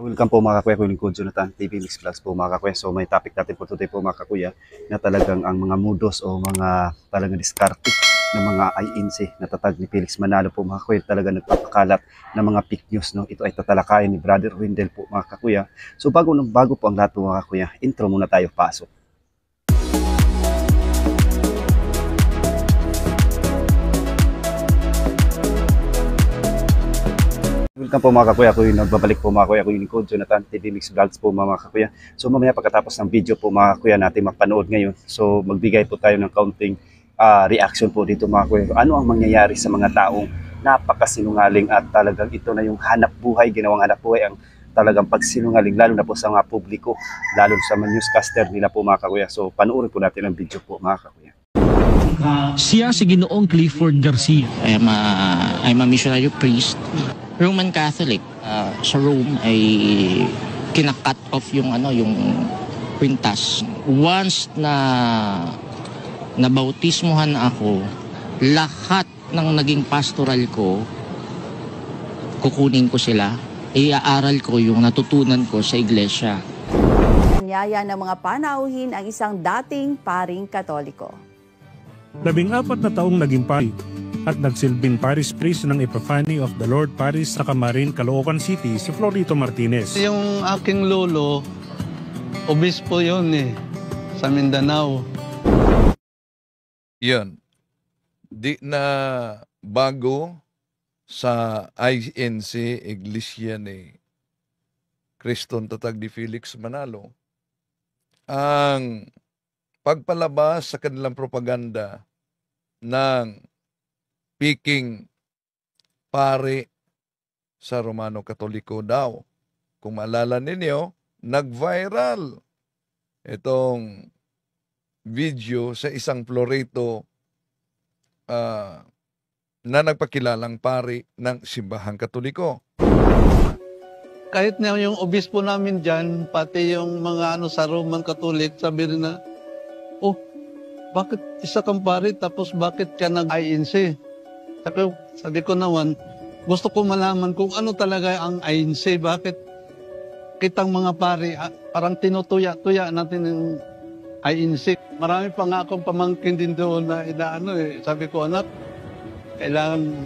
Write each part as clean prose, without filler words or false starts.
Welcome po mga kakuya, ko lingkod Jonathan TV Mix Vlogs po mga kakuya. So may topic natin po today po mga kakuya na talagang ang mga mudos o mga talagang diskarte ng mga INC natatag ni Felix Manalo po mga kakuya, talaga nagpapakalat ng mga fake news. No? Ito ay tatalakayin ni Brother Wendell po mga kakuya. So bago po ang lahat po mga kakuya, intro muna tayo, pasok. Welcome po mga kakuya, ako yung nagbabalik po mga kakuya, ako yung lingkod Jonathan TV Mix Vlogs po mga kakuya. So mamaya pagkatapos ng video po mga kakuya natin mapanood ngayon, so magbigay po tayo ng kaunting reaction po dito mga kakuya. Ano ang mangyayari sa mga taong napakasinungaling at talagang ito na yung hanap buhay, ginawang hanap buhay ang talagang pagsinungaling, lalo na po sa mga publiko, lalo sa mga newscaster nila po mga kakuya. So panoorin po natin ang video po mga kakuya. Siya si Ginoong Clifford Garcia. I'm a missionary priest, Roman Catholic. Sa Rome ay kinakat off yung kwintas. Once na nabautismuhan ako, lahat ng naging pastoral ko, kukunin ko sila, iaaral ko yung natutunan ko sa iglesia. Niyaya ng mga panauhin ang isang dating paring Katoliko. 14 na taong naging pari at nagsilbing parish priest ng Epiphany of the Lord Parish sa Camarin, Caloocan City, si Florito Martinez. Yung aking lolo, obispo yun sa Mindanao. Yun. Di na bago sa INC, Iglesia ni Criston Tatag ni Felix Manalo, ang pagpalabas sa kanilang propaganda ng peking pare sa Romano Katoliko daw. Kung maalala ninyo, nag-viral itong video sa isang Florito na nagpakilalang pari ng simbahang Katoliko. Kahit na yung obispo namin dyan, pati yung mga sa Roman Catholic, sabi rin na, oh, bakit isa kang pari tapos bakit ka nag-INC? Sabi ko naman, gusto ko malaman kung ano talaga ang INC, bakit kitang mga pari, parang tinutuya-tuya natin yung INC. Marami pa nga akong pamangkin din doon na sabi ko, anak, kailangan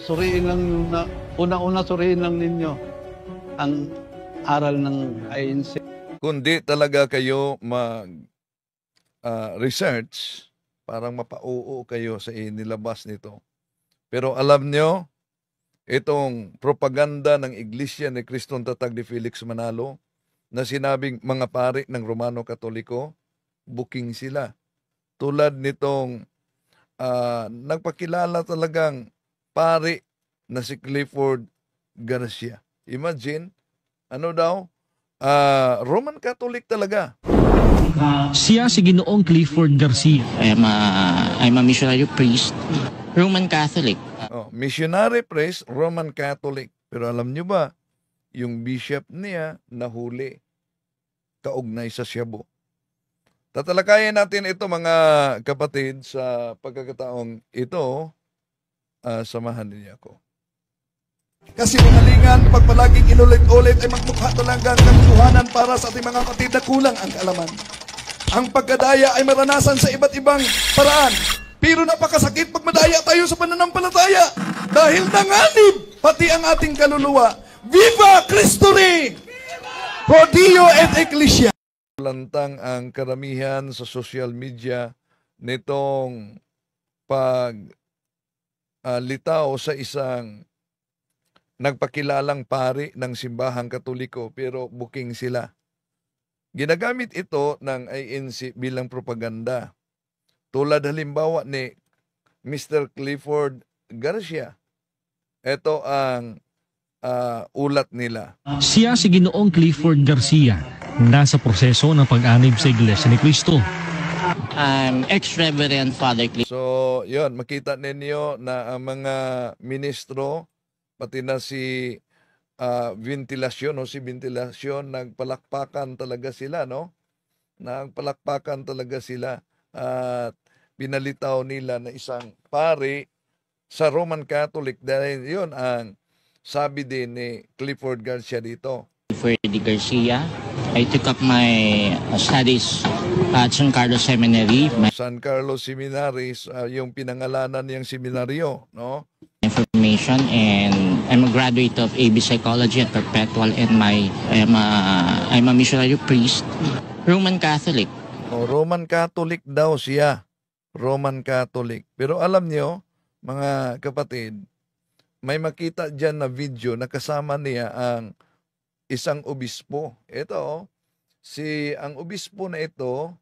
suriin lang una-una suriin lang ninyo ang aral ng INC. Kundi talaga kayo research, parang mapauo kayo sa inilabas nito. Pero alam nyo, itong propaganda ng Iglesia ni Criston Tatag ni Felix Manalo na sinabing mga pari ng Romano Katoliko, booking sila. Tulad nitong nagpakilala talagang pari na si Clifford Garcia. Imagine, Roman Catholic talaga. Siya si Ginoong Clifford Garcia. I'm a missionary priest, Roman Catholic. Missionary priest, Roman Catholic. Pero alam nyo ba, yung bishop niya nahuli, kaugnay sa Shabu. Tatalakayin natin ito mga kapatid sa pagkakataong ito. Samahan niyo ako. Kasi mga pag palaging inulit-ulit ay magmukha talagang katotohanan para sa ating mga kapatid na kulang ang kaalaman. Ang pagkadaya ay maranasan sa iba't ibang paraan. Pero napakasakit pag madaya tayo sa pananampalataya. Dahil nanganib pati ang ating kaluluwa. Viva Cristo Rey! Pro Dio et Ecclesia! Lantang ang karamihan sa social media nitong litaw sa isang nagpakilalang pari ng simbahang Katoliko pero booking sila. Ginagamit ito ng INC bilang propaganda. Tulad halimbawa ni Mr. Clifford Garcia. Ito ang ulat nila. Siya si Ginoong Clifford Garcia. Nasa proseso ng pag-anib sa Iglesia ni Cristo. I'm ex-reverend Father Clifford. So, yun, makita ninyo na ang mga ministro, pati na si Ventilasyon, nagpalakpakan talaga sila, no? Nagpalakpakan talaga sila at pinalitaw nila na isang pari sa Roman Catholic dahil yun ang Sabi din ni Clifford Garcia dito. Freddy Garcia. I took up my studies at San Carlos Seminary. My San Carlos Seminary, yung pinangalanan niyang seminaryo, no? information, and I'm a graduate of AB Psychology at Perpetual, and I'm a missionary priest, Roman Catholic. O, Roman Catholic daw siya. Roman Catholic. Pero alam niyo, mga kapatid, may makita dyan na video na kasama niya ang isang obispo. Ito, ang obispo na ito,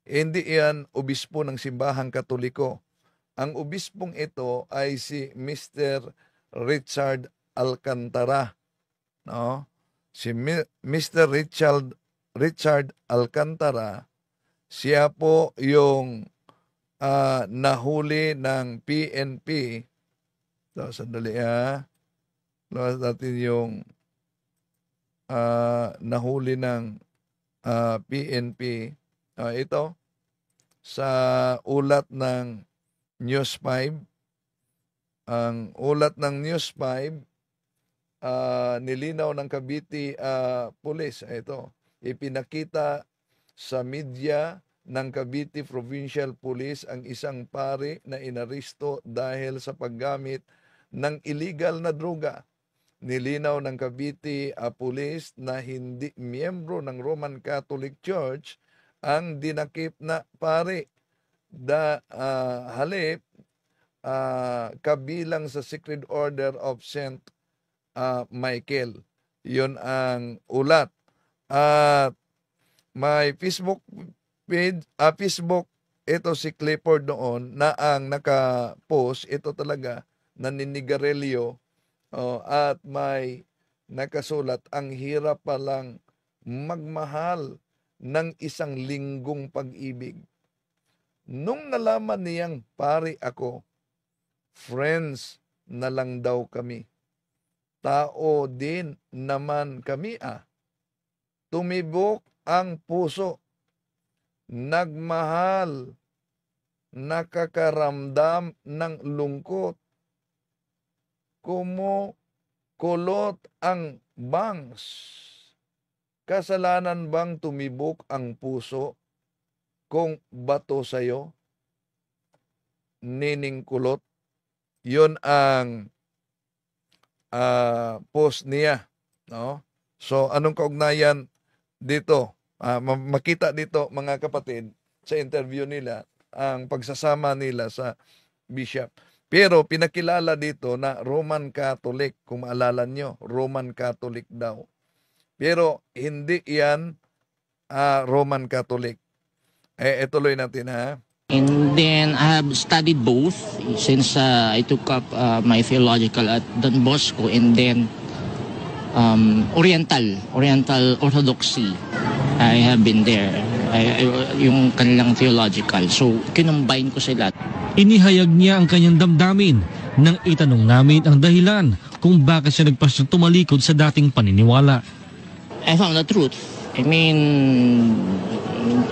hindi yan obispo ng simbahang Katoliko. Ang obispong ito ay si Mr. Richard Alcantara. No? Si Mr. Richard Alcantara, siya po yung nahuli ng PNP. So, sandali Lawas natin yung nahuli ng PNP. Ito, sa ulat ng News 5. Ang ulat ng News 5, nilinaw ng Cavite Police. Ito, ipinakita sa media ng Cavite Provincial Police ang isang pari na inaristo dahil sa paggamit ng illegal na droga. Nilinaw ng Cavite Police na hindi miyembro ng Roman Catholic Church ang dinakip na pari. Halip, kabilang sa Sacred Order of Saint Michael. Yun ang ulat. At may Facebook page, Facebook, ito si Clifford noon na ang naka-post, ito talaga, naninigarilyo, at may nakasulat, ang hirap palang magmahal ng isang linggong pag-ibig. Nung nalaman niyang pari ako, friends na lang daw kami. Tao din naman kami Tumibok ang puso. Nagmahal. Nakakaramdam ng lungkot. Kumukulot ang bangs. Kasalanan bang tumibok ang puso kung bato sa'yo? Nining kulot. Yun ang post niya. No? So, anong kaugnayan dito? Makita dito, mga kapatid, sa interview nila, ang pagsasama nila sa bishop. Pero pinakilala dito na Roman Catholic. Kung maalala nyo, Roman Catholic daw. Pero hindi yan Roman Catholic. Ituloy natin And then I have studied both since I took up my theological at Don Bosco, and then Oriental Orthodoxy. I have been there. Yung kanilang theological. So, kinumbine ko sila. Inihayag niya ang kanyang damdamin nang itanong namin ang dahilan kung bakit siya nagpasyang tumalikod sa dating paniniwala. I found the truth. I mean,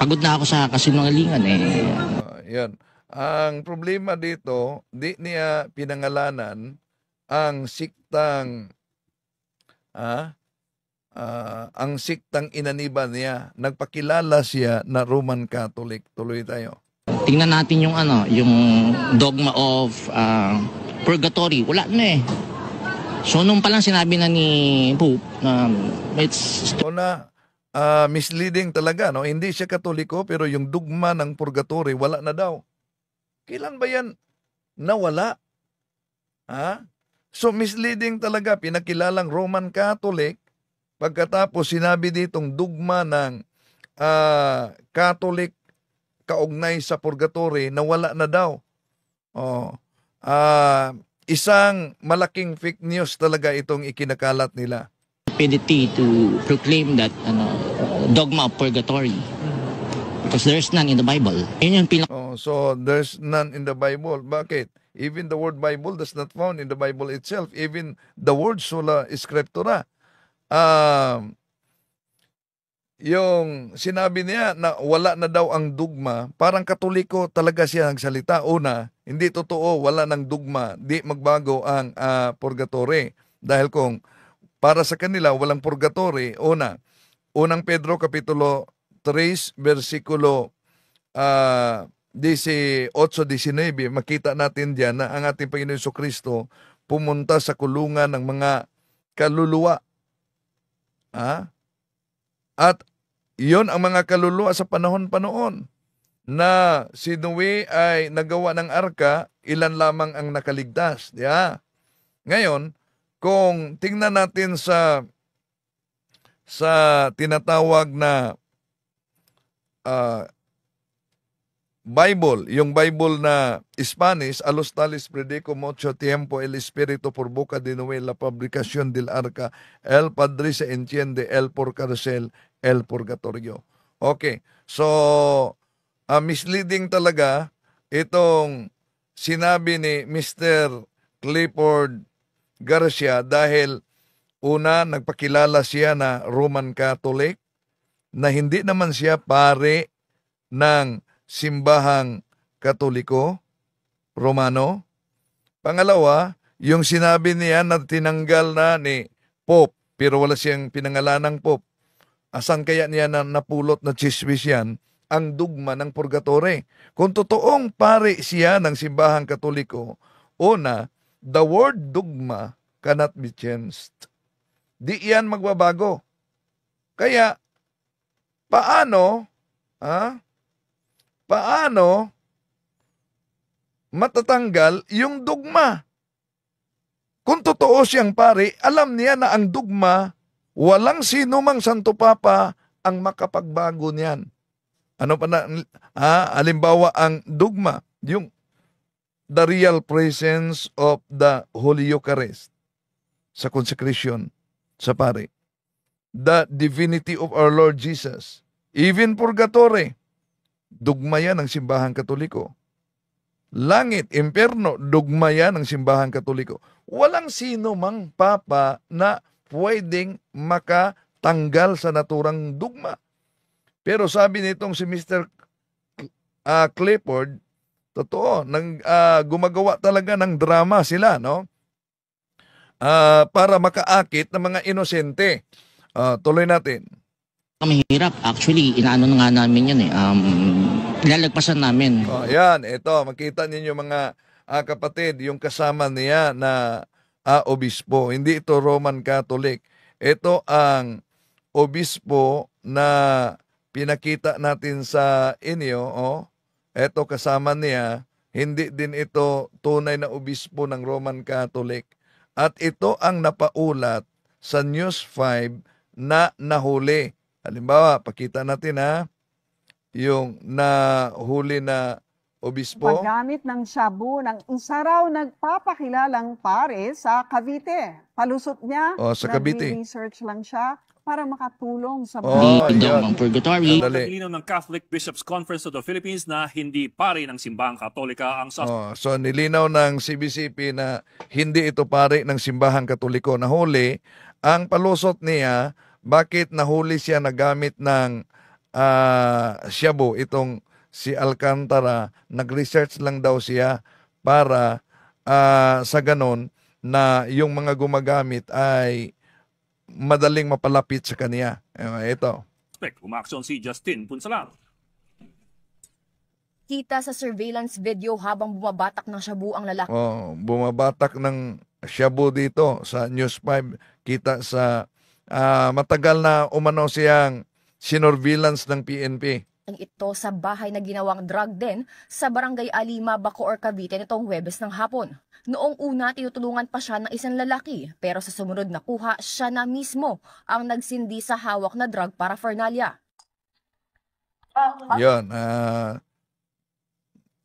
pagod na ako sa kasinungalingan Yan. Ang problema dito, di niya pinangalanan ang siktang inaniban niya. Nagpakilala siya na Roman Catholic. Tuloy tayo. Tingnan natin yung yung dogma of purgatory. Wala na So nung palang sinabi na ni Pope na it's misleading talaga, no? Hindi siya Katoliko, pero yung dogma ng purgatory wala na daw. Kailan ba yan nawala? So misleading talaga, pinakilalang Roman Catholic, pagkatapos sinabi ditong dogma ng Catholic kaugnay sa purgatory na wala na daw. Isang malaking fake news talaga itong ikinakalat nila. Stupidity to proclaim that dogma of purgatory, because there's none in the Bible. Yun yung so there's none in the Bible. Bakit? Even the word Bible does not found in the Bible itself. Even the word sola scriptura. Yung sinabi niya na wala na daw ang dogma, parang Katoliko talaga siya nagsalita. Una, hindi totoo, wala ng dogma, di magbago ang purgatory. Dahil kung para sa kanila walang purgatory, unang Pedro Kapitulo 3, versikulo 18-19, makita natin diyan na ang ating Panginoon Jesucristo pumunta sa kulungan ng mga kaluluwa. At iyon ang mga kaluluwa sa panahon-panoon na si Noe ay nagawa ng arka, ilan lamang ang nakaligtas. Ngayon, kung tingnan natin sa tinatawag na Bible, yung Bible na Spanish, a los tales predico mucho tiempo el Espíritu por boca de Noé la fabricación del arca, el Padre se entiende, el por cárcel, el purgatorio. Okay, so misleading talaga itong sinabi ni Mr. Clifford Garcia dahil una, nagpakilala siya na Roman Catholic, na hindi naman siya pare ng simbahang Katoliko, Romano. Pangalawa, yung sinabi niya na tinanggal na ni Pope, pero wala siyang pinangalanang Pope. Asan kaya niya na napulot na chismis yan? Ang dugma ng purgatory. Kung totoong pare siya ng simbahang Katoliko, una, the word dogma cannot be changed. Di yan magbabago. Kaya, paano matatanggal yung dogma? Kung totoo siyang pare, alam niya na ang dogma, walang sino mang Santo Papa ang makapagbago niyan. Ano pa na, halimbawa ang dogma, yung the real presence of the Holy Eucharist sa consecration sa pare. The divinity of our Lord Jesus. Even purgatory, dogma yan ng simbahang Katoliko. Langit, impyerno, dogma yan ng simbahang Katoliko. Walang sino mang papa na pwedeng makatanggal sa naturang dogma. Pero sabi nitong si Mr. Clifford, totoo, gumagawa talaga ng drama sila, no? Para makaakit ng mga inosente. Tuloy natin. Mahirap. Actually, inaano na nga namin yun eh. Nilalagpasan namin. Yan, ito. Makita ninyo mga kapatid, yung kasama niya na obispo. Hindi ito Roman Catholic. Ito ang obispo na pinakita natin sa inyo. Ito kasama niya. Hindi din ito tunay na obispo ng Roman Catholic. At ito ang napaulat sa News 5 na nahuli. Halimbawa, pakita natin yung nahuli na obispo. Paggamit ng shabu ng isa raw nagpapakilalang pare sa Cavite. Palusot niya, Sa Cavite. nag-research lang siya para makatulong sa Dog ang purgatory. Nilinaw ng Catholic Bishops Conference of the Philippines na hindi pare ng simbahang Katolika ang So nilinaw ng CBCP na hindi ito pare ng simbahang Katoliko. Nahuli, ang palusot niya, bakit nahuli siya na gamit ng shabu, itong si Alcantara, nag-research lang daw siya para sa ganon na yung mga gumagamit ay madaling mapalapit sa kanya. Ito. Umaksyon si Justin Punsalan. Kita sa surveillance video habang bumabatak ng shabu ang lalaki. Bumabatak ng shabu dito sa News 5. Kita sa matagal na umano siyang sinorveillance ng PNP. Ito sa bahay na ginawang drug den sa Barangay Alima, Bacoor, Cavite nitong Huwebes ng hapon. Noong una, tinutulungan pa siya ng isang lalaki, pero sa sumunod na kuha, siya na mismo ang nagsindi sa hawak na drug paraphernalia. Yun,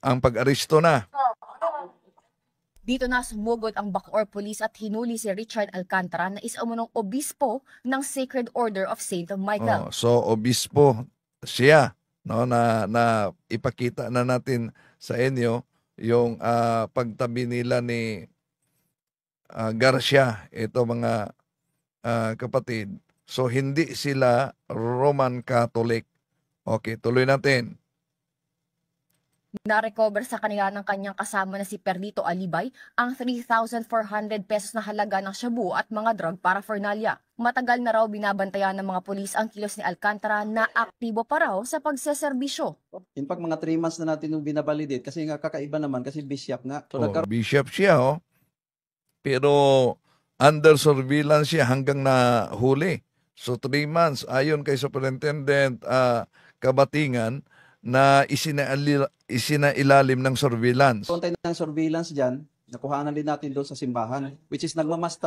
ang pag-aristo na. Dito na sumugod ang Bacoor Police at hinuli si Richard Alcantara na isa umunong obispo ng Sacred Order of Saint Michael. So, obispo siya, no, na ipakita na natin sa inyo yung pagtabi nila ni Garcia, ito mga kapatid. So, hindi sila Roman Catholic. Okay, tuloy natin. Na-recover sa kanila ng kanyang kasama na si Perlito Alibay ang 3,400 pesos na halaga ng shabu at mga drug paraphernalia. Matagal na raw binabantayan ng mga pulis ang kilos ni Alcantara na aktibo pa raw sa pagseserbisyo. In fact, mga 3 months na natin yung binabalidate kasi nga kakaiba naman kasi bishop nga. So, Bishop siya, pero under surveillance siya hanggang na huli. So 3 months, ayon kay Superintendent Kabatingan, na isinailalim ng surveillance. Kontay ng surveillance dyan, nakuhanan din natin doon sa simbahan, which is nagmamas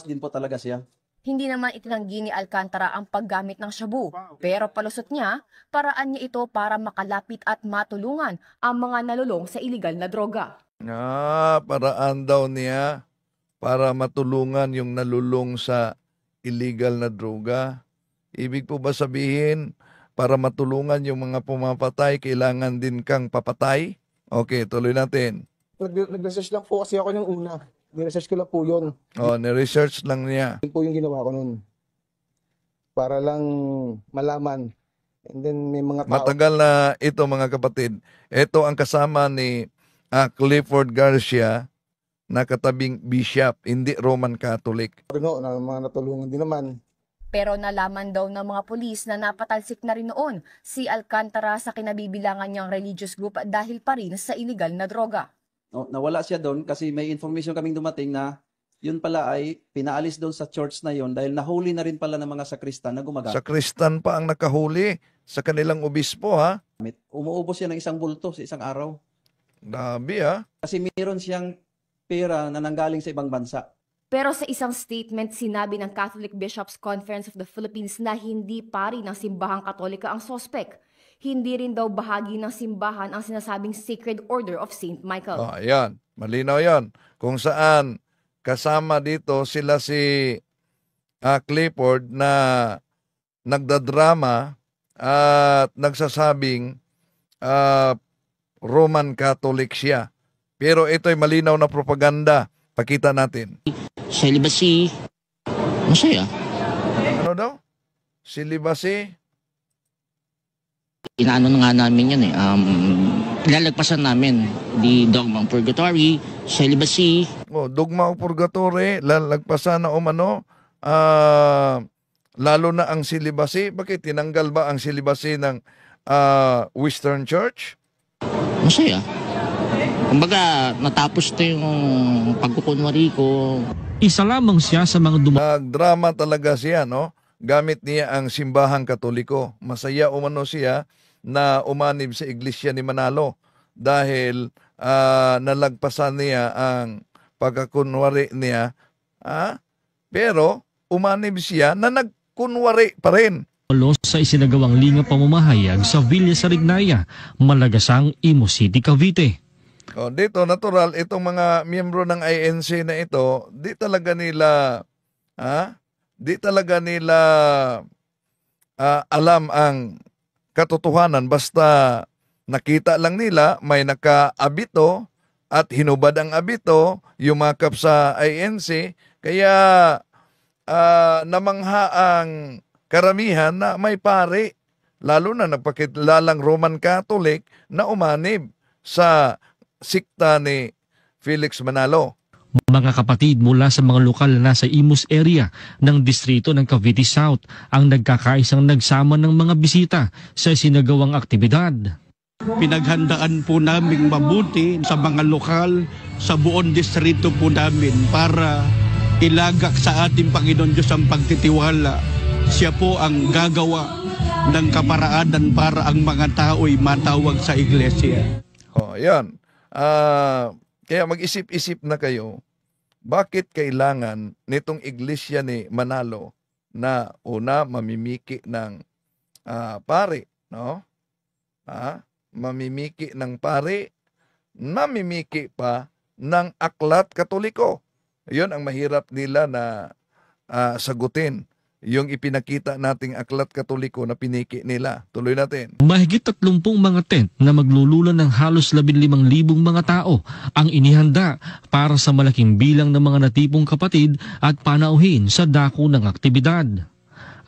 din po talaga siya. Hindi naman itinanggi ni Alcantara ang paggamit ng shabu, pero palusot niya, paraan niya ito para makalapit at matulungan ang mga nalulong sa iligal na droga. Paraan daw niya para matulungan yung nalulong sa illegal na droga. Ibig po ba sabihin, para matulungan yung mga pumapatay, kailangan din kang papatay? Okay, tuloy natin. Nag-research lang po kasi ako ng una. Ni-research ko lang po yun. Ni-research lang niya. Yun po yung ginawa ko nun. Para lang malaman. And then may mga tao. Matagal na ito mga kapatid. Ito ang kasama ni Clifford Garcia na katabing bishop, hindi Roman Catholic. Na mga natulungan din naman. Pero nalaman daw ng mga pulis na napatalsik na rin noon si Alcantara sa kinabibilangan niyang religious group dahil pa rin sa illegal na droga. Nawala siya doon kasi may information kaming dumating na yun pala ay pinaalis doon sa church na yun dahil nahuli na rin pala ng mga sakristan na gumagamit. Sakristan pa ang nakahuli sa kanilang obispo, ha? Umuubos siya ng 1 bulto sa isang araw. Grabe, ha? Kasi mayroon siyang pera na nanggaling sa ibang bansa. Pero sa isang statement, sinabi ng Catholic Bishops Conference of the Philippines na hindi pari ng simbahang Katolika ang sospek. Hindi rin daw bahagi ng simbahan ang sinasabing Sacred Order of St. Michael. Ayan, malinaw yan. Kung saan kasama dito sila si Clifford na nagdadrama at nagsasabing Roman Catholic siya. Pero ito'y malinaw na propaganda. Pakita natin. Celibacy, masaya. Ano daw? Celibacy? Inaano na nga namin yan ilalagpasan namin the dogma of purgatory, celibacy. Dogma of purgatory, lalagpasan na umano, lalo na ang celibacy. Bakit tinanggal ba ang celibacy ng Western Church? Masaya. Kumbaga, natapos na yung pagkukunwari ko. Isa lamang siya sa mga Nagdrama talaga siya, no? Gamit niya ang simbahang Katoliko. Masaya umano siya na umanib sa iglesia ni Manalo dahil nalagpasan niya ang pagkakunwari niya. Pero umanib siya na nagkunwari pa rin. Sa isinagawang linga pamamahayag sa Villa Sarignaya, Malagasang, Imo City, Cavite. Dito, natural, itong mga miyembro ng INC na ito, di talaga nila alam ang katotohanan. Basta nakita lang nila, may nakaabito at hinubad ang abito, yumakap sa INC, kaya namangha ang karamihan na may pare, lalo na nagpakilalang Roman Catholic na umanib sa sikta ni Felix Manalo. Mga kapatid mula sa mga lokal na nasa Imus area ng distrito ng Cavite South ang nagkakaisang nagsama ng mga bisita sa sinagawang aktibidad. Pinaghandaan po namin mabuti sa mga lokal sa buong distrito po namin para ilagak sa ating Panginoon Diyos ang pagtitiwala. Siya po ang gagawa ng kaparaanan para ang mga tao'y matawag sa iglesia. Yan. Kaya mag-isip-isip na kayo, bakit kailangan nitong iglesia ni Manalo na una mamimiki ng pare, no? Mamimiki ng pare, mamimiki pa ng aklat Katoliko. 'Yon ang mahirap nila na sagutin. Yung ipinakita nating aklat Katoliko na piniki nila. Tuloy natin. Mahigit 30 mga tent na maglululan ng halos 15,000 mga tao ang inihanda para sa malaking bilang ng mga natipong kapatid at panauhin sa dako ng aktibidad.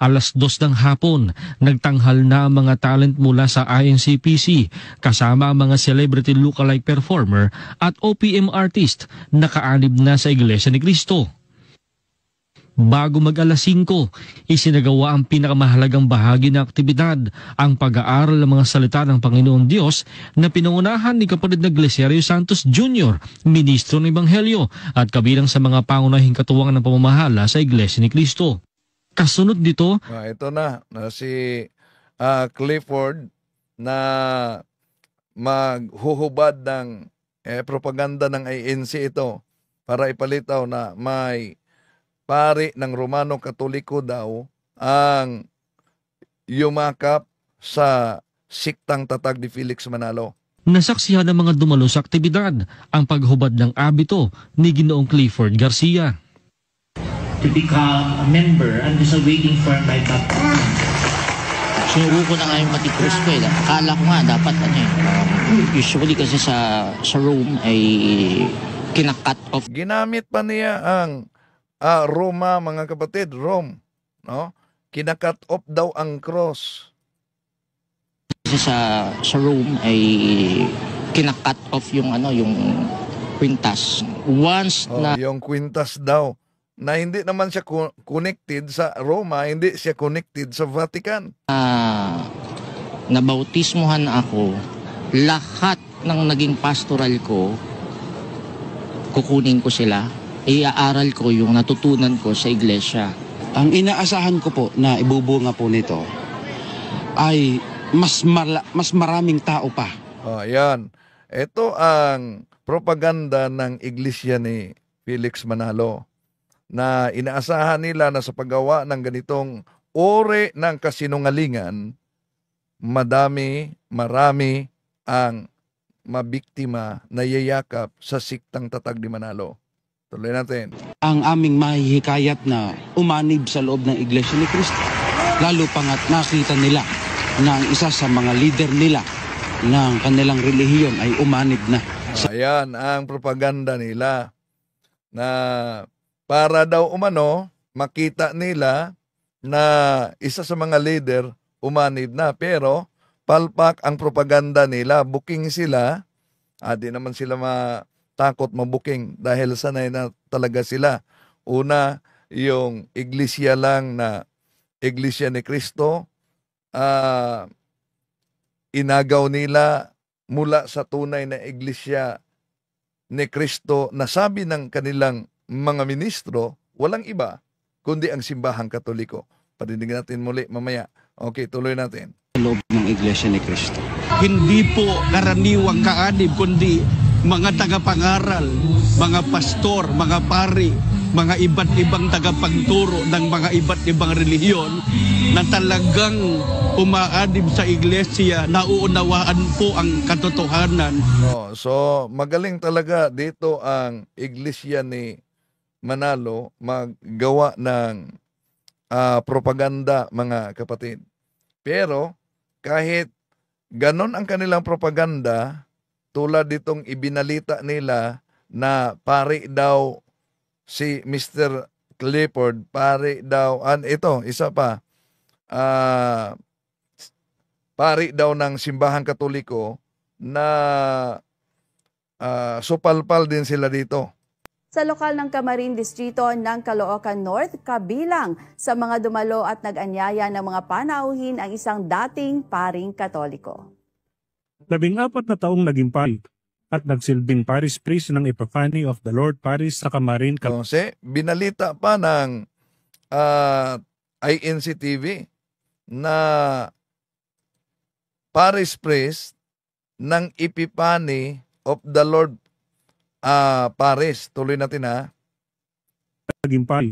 2:00 ng hapon, nagtanghal na ang mga talent mula sa INCPC kasama ang mga celebrity lookalike performer at OPM artist na kaanib na sa Iglesia ni Cristo. Bago mag-alas 5, isinagawa ang pinakamahalagang bahagi ng aktibidad, ang pag-aaral ng mga salita ng Panginoon Diyos na pinangunahan ni Kapatid na Glesierio Santos Jr., ministro ng Ebanghelyo at kabilang sa mga pangunahing katuwang ng pamamahala sa Iglesia ni Cristo. Kasunod dito, ito na si Clifford na maghuhubad ng propaganda ng ANC ito para ipalitaw na may pari ng Romano Katoliko daw ang yumakap sa siktang Tatag ni Felix Manalo. nasaksihan ng mga dumalo sa aktibidad ang paghubad ng abito ni Ginoong Clifford Garcia. To become a member, I'm just waiting for my baptism. Sinuro ko na nga yung Matikrus ko eh. Akala ko nga dapat usually kasi sa Rome ay kinakat off. Ginamit pa niya ang Roma, mga kapatid, Rome, no? Kinakat off daw ang cross. Kasi sa Rome ay kinakat off yung yung kwintas. Once na yung kwintas daw na hindi naman siya connected sa Roma, hindi siya connected sa Vatican. Nabautismuhan ako, lahat ng naging pastoral ko, kukunin ko sila, iaaral ko yung natutunan ko sa iglesia. Ang inaasahan ko po na ibubunga po nito ay mas maraming tao pa. Yan. Ito ang propaganda ng iglesia ni Felix Manalo na inaasahan nila na sa paggawa ng ganitong uri ng kasinungalingan, marami ang mabiktima na yayakap sa siktang Tatag ni Manalo. Tuloy natin. Ang aming mahihikayat na umanib sa loob ng Iglesia ni Cristo. Lalo pangat nakita nila na ang isa sa mga leader nila ng kanilang relihiyon ay umanib na. Ayan ang propaganda nila na para daw umano makita nila na isa sa mga leader umanib na, pero palpak ang propaganda nila, booking sila, di naman sila matakot mabuking dahil sanay na talaga sila. Una, yung iglesia lang na iglesia ni Cristo, inagaw nila mula sa tunay na iglesia ni Cristo na sabi ng kanilang mga ministro, walang iba kundi ang simbahang Katoliko. Parinig natin muli mamaya. Okay, tuloy natin. Loob ng Iglesia ni Cristo. Hindi po karaniwang kaanib, kundi mga tagapangaral, mga pastor, mga pari, mga iba't ibang tagapagturo ng mga iba't ibang relihiyon na talagang umaanib sa iglesia, nauunawaan po ang katotohanan. So magaling talaga dito ang iglesia ni Manalo maggawa ng propaganda, mga kapatid. Pero kahit ganon ang kanilang propaganda, tulad ditong ibinalita nila na pari daw si Mr. Clifford, pari daw, ito, isa pa, pari daw ng simbahang Katoliko na supalpal din sila dito. Sa lokal ng Camarin Distrito ng Caloocan North, kabilang sa mga dumalo at nag-anyaya ng mga panauhin ang isang dating paring Katoliko. 14 na taong naging pari at nagsilbing parish priest ng Epiphany of the Lord Parish sa Camarin. Binalita pa ng INC TV na parish priest ng Epiphany of the Lord Parish. Tuloy natin Naging pari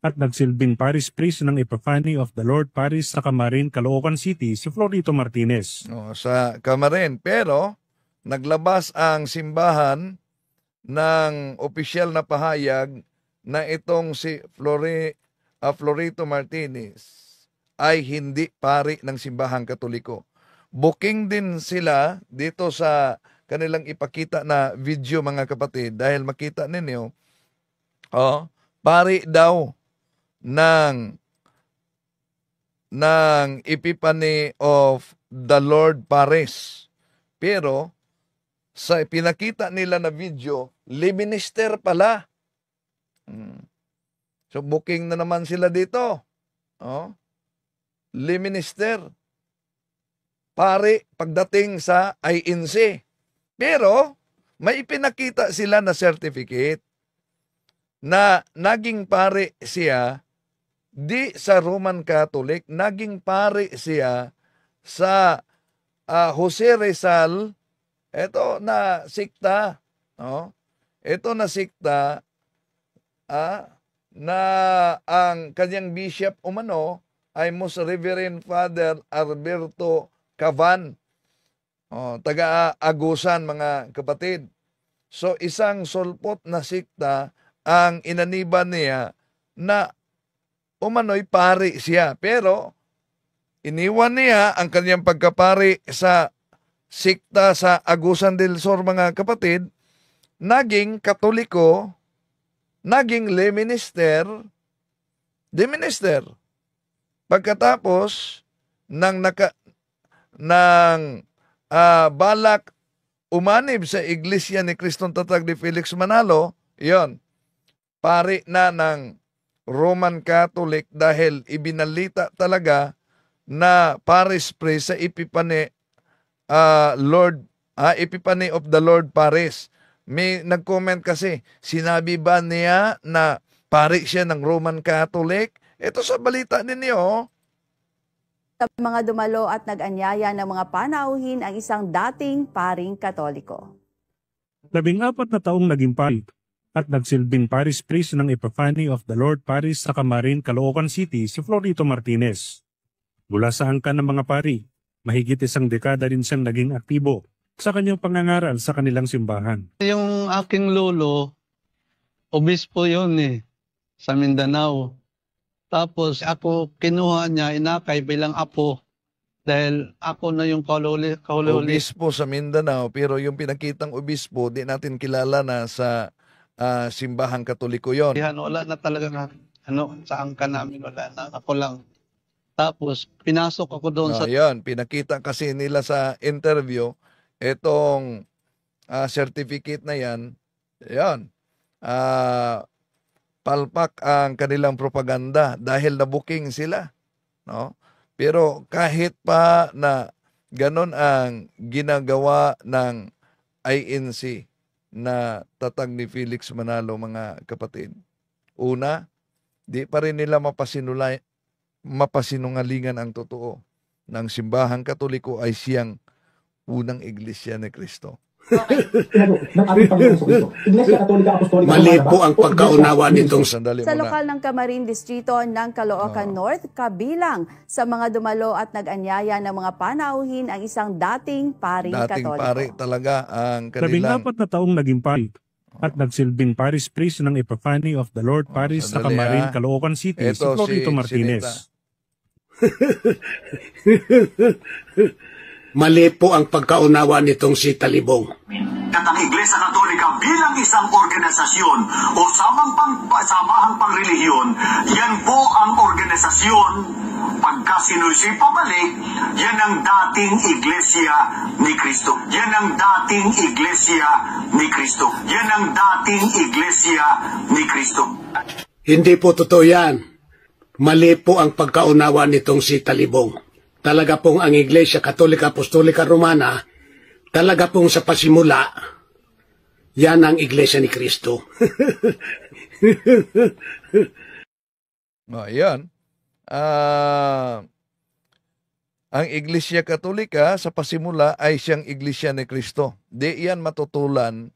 at nagsilbing parish priest ng Epiphany of the Lord Parish sa Camarin, Caloocan City, si Florito Martinez. Sa Camarin. Pero naglabas ang simbahan ng opisyal na pahayag na itong si Florito Martinez ay hindi pari ng simbahang Katoliko. Booking din sila dito sa kanilang ipakita na video, mga kapatid, dahil makita ninyo, pari daw ng ng Epiphany of the Lord Paris. Pero sa pinakita nila na video, Leminister pala. So booking na naman sila dito. Oh. Leminister. Pare pagdating sa INC. Pero may ipinakita sila na certificate na naging pare siya di sa Roman Catholic, naging pare siya sa Jose Rizal, ito na sikta, no? Ito na sikta na ang kanyang bishop umano ay Most Reverend Father Alberto Cavan, taga-Agusan mga kapatid. So isang sulpot na sikta ang inaniban niya na umano'y pari siya. Pero iniwan niya ang kanyang pagkapari sa sikta sa Agusan del Sur mga kapatid, naging Katoliko, naging lay minister, pagkatapos ng balak umanib sa Iglesia ni Cristong Tatag ni Felix Manalo, yon, pari na ng Roman Catholic dahil ibinalita talaga na Paris Priest sa Epiphany Epiphany of the Lord Paris. May nag-comment kasi, sinabi ba niya na pari siya ng Roman Catholic? Ito sa balita ninyo. Sa mga dumalo at nag-anyaya ng mga panauhin ang isang dating paring Katoliko. 14 na taong naging pari at nagsilbing Paris Priest ng Epiphany of the Lord Paris sa Camarin, Caloocan City si Florito Martinez. Mula sa angkan ng mga pari, mahigit 1 dekada rin siyang naging aktibo sa kanyang pangangaral sa kanilang simbahan. Yung aking lolo, obispo yun sa Mindanao. Tapos ako kinuha niya, inakay bilang apo dahil ako na yung kahuli. Obispo sa Mindanao, pero yung pinakitang obispo, di natin kilala na sa simbahang Katoliko yon. Wala na talaga sa angkan namin, wala na. Ako lang. Tapos pinasok ako doon sa... Yan, pinakita kasi nila sa interview, itong certificate na yan, palpak ang kanilang propaganda dahil na-booking sila. No? Pero kahit pa na ganon ang ginagawa ng INC na tatag ni Felix Manalo mga kapatid, una, di pa rin nila mapasinungalingan ang totoo ng simbahang Katoliko ay siyang unang iglesia ni Kristo. Mali po ang pagkaunawa nitong Sa lokal ng Camarin Distrito ng Caloocan North, kabilang sa mga dumalo at nag-anyaya ng mga panauhin ang isang dating paring Katoliko. Pari talaga ang kanilang... 14 na taong naging pari at nagsilbing Paris Priest ng Epiphany of the Lord Paris sa Camarin, Caloocan City si Florito Martinez. Mali po ang pagkaunawa nitong si Talibong. At ang Iglesia Katolika bilang isang organisasyon o samahang pangrelihiyon, yan po ang organisasyon. Pagka sinusi pabalik, yan ang dating Iglesia ni Kristo. Yan ang dating Iglesia ni Kristo. Yan ang dating Iglesia ni Kristo. Hindi po totoo yan. Mali po ang pagkaunawa nitong si Talibong. Talaga pong ang Iglesia Katolika Apostolika Romana, talaga pong sa pasimula, yan ang Iglesia ni Kristo. Ayan. Ang Iglesia Katolika sa pasimula ay siyang Iglesia ni Kristo. Di yan matutulan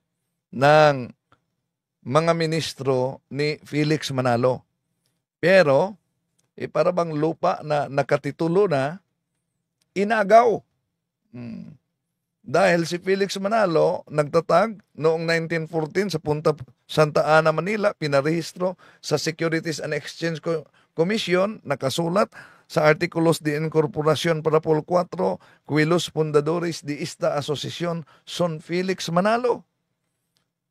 ng mga ministro ni Felix Manalo. Pero, para bang lupa na nakatitulo na, inagaw. Dahil si Felix Manalo nagtatag noong 1914 sa Punta Santa Ana, Manila, pinarehistro sa Securities and Exchange Commission, nakasulat sa Artikulos de Incorporación para Pol 4, Quilos Fundadores de esta Asociación son Felix Manalo,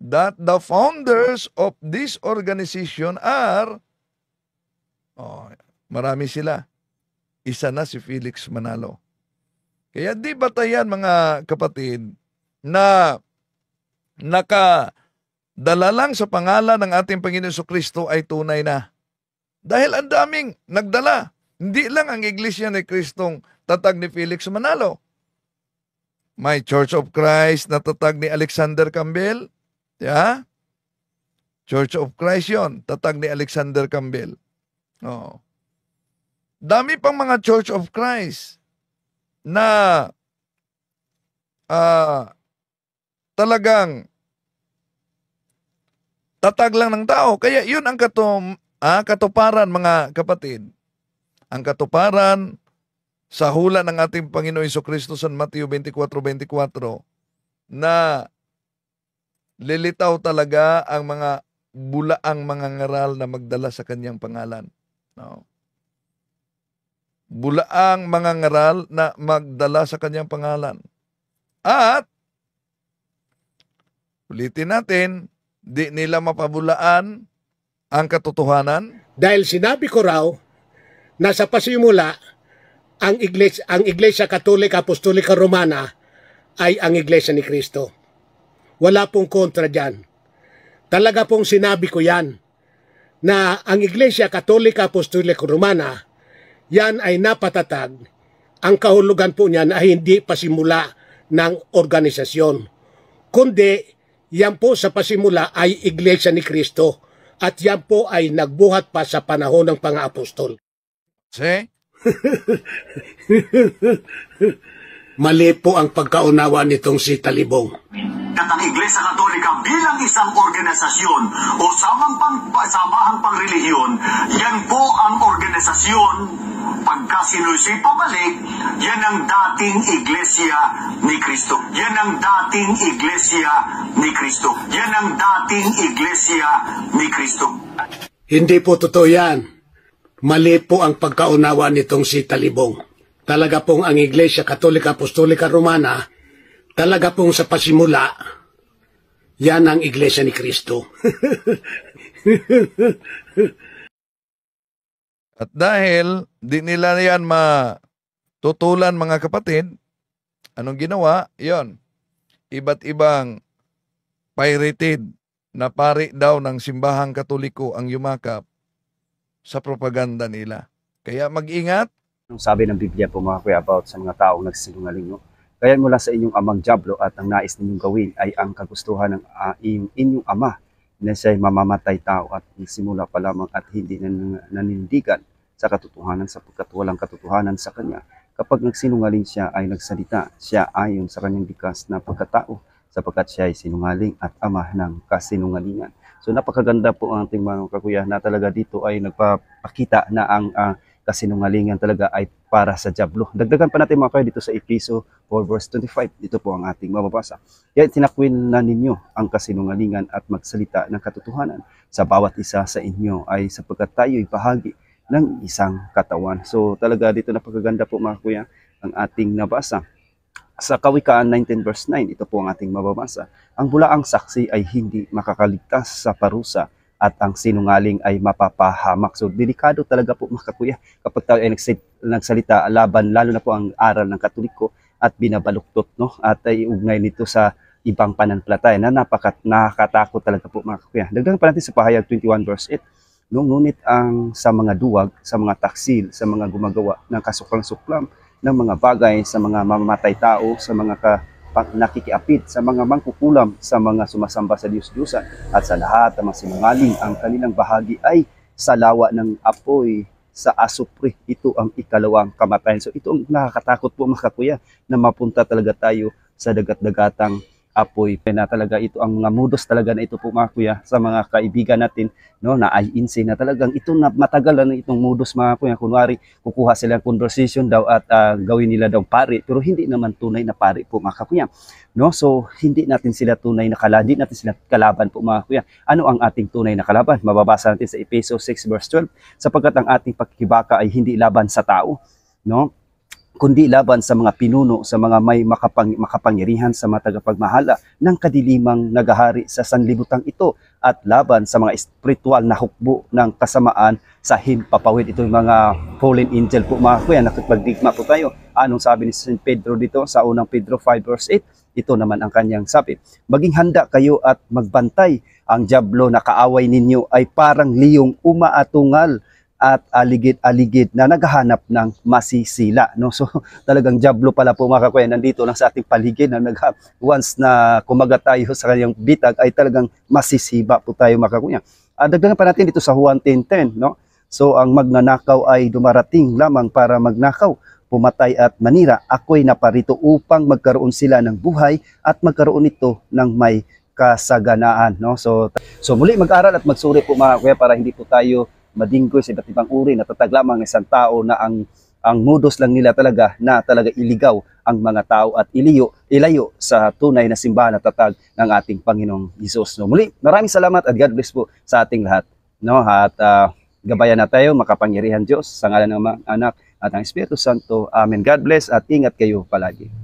that the founders of this organization are, marami sila, isa na si Felix Manalo. Kaya di batayan mga kapatid na nakadala lang sa pangalan ng ating Panginoon Jesucristo ay tunay na. Dahil ang daming nagdala. Hindi lang ang Iglesia ni Kristong tatag ni Felix Manalo. May Church of Christ na tatag ni Alexander Campbell. Yeah? Church of Christ yon, tatag ni Alexander Campbell. Oh. Dami pang mga Church of Christ na talagang tatag lang ng tao. Kaya yun ang katuparan mga kapatid. Ang katuparan sa hula ng ating Panginoon Jesucristo sa Mateo 24:24 na lilitaw talaga ang mga bulaang mga ngaral na magdala sa kanyang pangalan. No. Bulaang mga ngaral na magdala sa kanyang pangalan. At ulitin natin, di nila mapabulaan ang katotohanan. Dahil sinabi ko raw na sa pasimula, ang Iglesia Katolika Apostolika Romana ay ang Iglesia ni Kristo. Wala pong kontra dyan. Talaga pong sinabi ko yan, na ang Iglesia Katolika Apostolika Romana, yan ay napatatag. Ang kahulugan po niyan ay hindi pasimula ng organisasyon, kundi yan po sa pasimula ay Iglesia ni Kristo at yan po ay nagbuhat pa sa panahon ng pang-apostol. See? Mali po ang pagkaunawa nitong si Talibong. At ang Iglesia Katolika bilang isang organisasyon o samahang pangrelihiyon, yan po ang organisasyon. Pagka sinusi pabalik, yan ang dating Iglesia ni Kristo. Yan ang dating Iglesia ni Kristo. Yan ang dating Iglesia ni Kristo. Hindi po totoo yan. Mali po ang pagkaunawa nitong si Talibong. Talaga pong ang Iglesia Katolika Apostolika Romana, talaga pong sa pasimula, yan ang Iglesia ni Kristo. At dahil di nila yan matutulan mga kapatid, anong ginawa? Yon, iba't ibang pirated na pari daw ng simbahang Katoliko ang yumakap sa propaganda nila. Kaya mag-ingat. Sabi ng Biblia po mga kuya about sa mga taong nagsisinungaling, no? Kaya mula sa inyong amang Diablo at ang nais ninyong gawin ay ang kagustuhan ng inyong ama na siya'y mamamatay tao at simula pa lamang at hindi nanindigan sa katotohanan sapagkat walang katotohanan sa kanya. Kapag nagsinungaling siya ay nagsalita, siya ayon sa kanyang likas na pagkatao sapagkat siya ay sinungaling at ama ng kasinungalingan. So napakaganda po ang ating mga kakuya na talaga dito ay nagpapakita na ang kasinungalingan talaga ay para sa Diablo. Dagdagan pa natin mga kayo dito sa Efeso 4 verse 25. Dito po ang ating mababasa. Kaya tinakwil na ninyo ang kasinungalingan at magsalita ng katotohanan sa bawat isa sa inyo ay sapagkat tayo'y bahagi ng isang katawan. So talaga dito napakaganda po mga kuya ang ating nabasa. Sa Kawikaan 19 verse 9, ito po ang ating mababasa. Ang bulaang saksi ay hindi makakaligtas sa parusa at ang sinungaling ay mapapahamak. So delikado talaga po mga kuya kapag tayo ay nagsalita laban lalo na po ang aral ng Katoliko at binabaluktot, no? At ay ugnay nito sa ibang pananampalataya na nakakatakot talaga po mga kuya. Dagdagan pa natin sa Pahayag 21 verse 8. No, ngunit ang sa mga duwag, sa mga taksil, sa mga gumagawa ng kasuklang-suklam ng mga bagay, sa mga mamamatay tao, sa mga nakikiapid, sa mga mangkukulam, sa mga sumasamba sa Diyos-Diyosan, at sa lahat ng mga sinungaling, ang kanilang bahagi ay sa lawa ng apoy, sa asupre. Ito ang ikalawang kamatayan. So ito ang nakakatakot po mga kuya na mapunta talaga tayo sa dagat-dagatang apoy. Na talaga ito ang mga modus talaga na ito po mga kuya sa mga kaibigan natin, no, na INC na talagang ito na matagal na itong modus mga kuya. Kunwari kukuha sila ng conversation daw at gawin nila daw pari, pero hindi naman tunay na pari po mga kuya, no? So hindi natin sila tunay na hindi natin sila kalaban po mga kuya. Ano ang ating tunay na kalaban? Mababasa natin sa Efeso 6 verse 12, sapagkat ang ating pagkibaka ay hindi laban sa tao, no? kundi laban sa mga pinuno, sa mga may makapangyarihan, sa mga tagapagmahala ng kadilimang nagahari sa sanlibutan ito, at laban sa mga espiritual na hukbo ng kasamaan sa himpapawid. Ito yung mga fallen angel po mga kuya, nakipagdigma po tayo. Anong sabi ni St. Pedro dito sa unang Pedro 5 verse 8? Ito naman ang kanyang sabi: maging handa kayo at magbantay. Ang dyablo na kaaway ninyo ay parang liyong umaatungal at aligid-aligid na naghahanap ng masisila, no? So talagang dyablo pala po mga kakuya, nandito lang sa ating paligid na once na kumagat tayo sa kanyang bitag ay talagang masisiba po tayo mga kakuya. Dagdagan pa natin dito sa Juan 10:10, no? So ang magnanakaw ay dumarating lamang para magnakaw, pumatay at manira. Ako'y naparito upang magkaroon sila ng buhay at magkaroon ito ng may kasaganaan, no? So muli mag-aral at magsuri po mga kuya para hindi po tayo madinggoy sa iba't ibang uri. Natatag lamang ng isang tao na ang modus lang nila talaga na talaga iligaw ang mga tao at ilayo sa tunay na simbahan na tatag ng ating Panginoong Hesus. No, muli, maraming salamat at God bless po sa ating lahat. No, at gabayan na tayo, makapangyarihan Diyos, sa ngalan ng Anak at ng Espiritu Santo. Amen. God bless at ingat kayo palagi.